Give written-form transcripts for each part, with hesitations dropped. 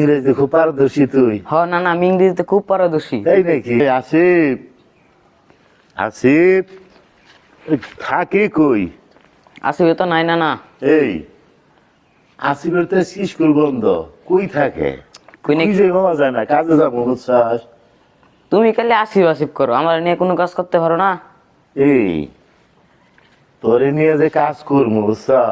ইংরেজি খুব পারদর্শী তুই। না না, আমি ইংরেজিতে খুব পারদর্শী। তাই নাকি? আসিফ, আসিফ থাকে কই? আসিফে তো নাই না না। এই আসিফের তো স্কুল বন্ধ, কই থাকে? কই নাকি? খুঁজে পাওয়া যায় না, কাজে যাবো বুঝছাস? তুমি খালি আসিফ আসিফ করো, আমার নিয়ে কোনো কাজ করতে পারো না। এই তোরে নিয়ে যে কাজ করবো বুঝছা,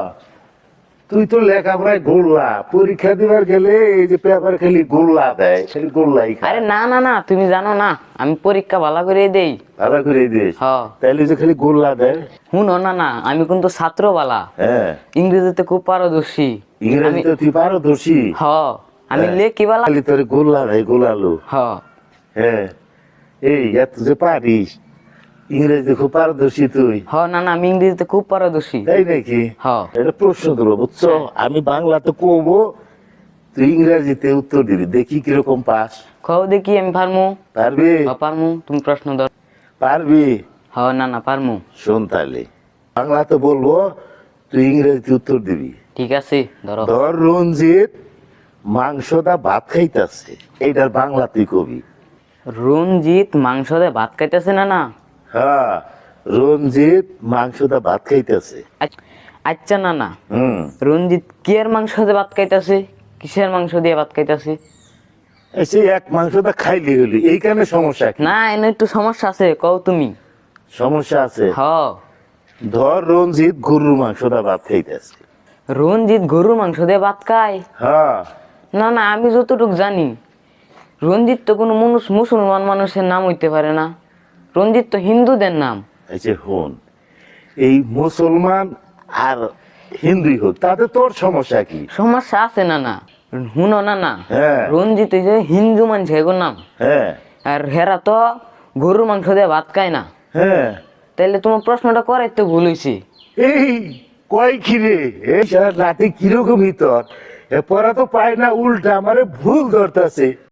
তুই তো লেখাপড়ায় গোল্লা, পরীক্ষা দিবার গেলে এই যে পেপার খালি গোল্লা দেয়, খালি গোল্লাই খায়। আরে না না না, তুমি জানো না আমি পরীক্ষা ভালো করে দেই। ভালো করে দিস, হ তাইলে যে খালি গোল্লা দেয়। শুনো না না, আমি কিন্তু ছাত্র বালা, হ্যাঁ, ইংরেজিতে খুব পারদর্শী। ইংরেজিতে তুই পারদর্শী। হ আমি হ্যাঁ। লেখি বালা। খালি তোরে গোল্লা দেয়, গোলালো। হ হ্যাঁ, এই এত যে পারিস, ইংরেজি খুব পারদর্শী তুই। না না, আমি ইংরেজিতে খুব পারদর্শী। তাই নাকি? হ এটা প্রশ্ন দেবো বুঝছো, আমি বাংলাতে কবো, তুই ইংরেজিতে উত্তর দিবি, দেখি কিরকম পাস। খাও দেখি আমি পারমু। পারবি? পারমু, তুমি প্রশ্ন ধর। পারবি? না না পারমু। শোন তাহলে, বাংলাতে বলবো, তুই ইংরেজিতে উত্তর দিবি। ঠিক আছে ধরো। ধর রঞ্জিত মাংসদা ভাত খাইতাছে, এইটার বাংলাতে কবি। রঞ্জিত মাংস দিয়ে ভাত খাইতেছে না না। হ্যাঁ, রঞ্জিত মাংসদা ভাত খাইতেছে। আচ্ছা না না, হুম, রঞ্জিত কি এর মাংস দিয়ে ভাত খাইতেছে? কিসের মাংস দিয়ে ভাত খাইতেছে? সেই এক মাংসটা খাইলি হলি, এইখানে সমস্যা কি? না, এনে একটু সমস্যা আছে, কও তুমি। সমস্যা আছে? হ ধর রঞ্জিত গরুর মাংসটা ভাত খাইতেছে। রঞ্জিত গরুর মাংস দিয়ে ভাত খায়? হ্যাঁ, না না, আমি যতটুকু জানি রঞ্জিত তো কোনো মুসলমান মানুষের নাম হইতে পারে না। রঞ্জিত তো হিন্দুদের নাম। এই যে হন, এই মুসলমান আর হিন্দুই হোক, তাতে তোর সমস্যা কি? সমস্যা আছে না না, শুনো না না। হ্যাঁ। রঞ্জিত এই যে হিন্দু মানুষ এগোর নাম, হ্যাঁ আর হেরা তো গরুর মাংস দিয়ে ভাত খায় না। হ্যাঁ, তাইলে তোমার প্রশ্নটা করাই তো ভুল হয়েছে। এই কয় খিরে, এই সারা রাতে কিরকমই তোর, এ পড়া তো পায় না, উল্টা আমারে ভুল ধরতেছে।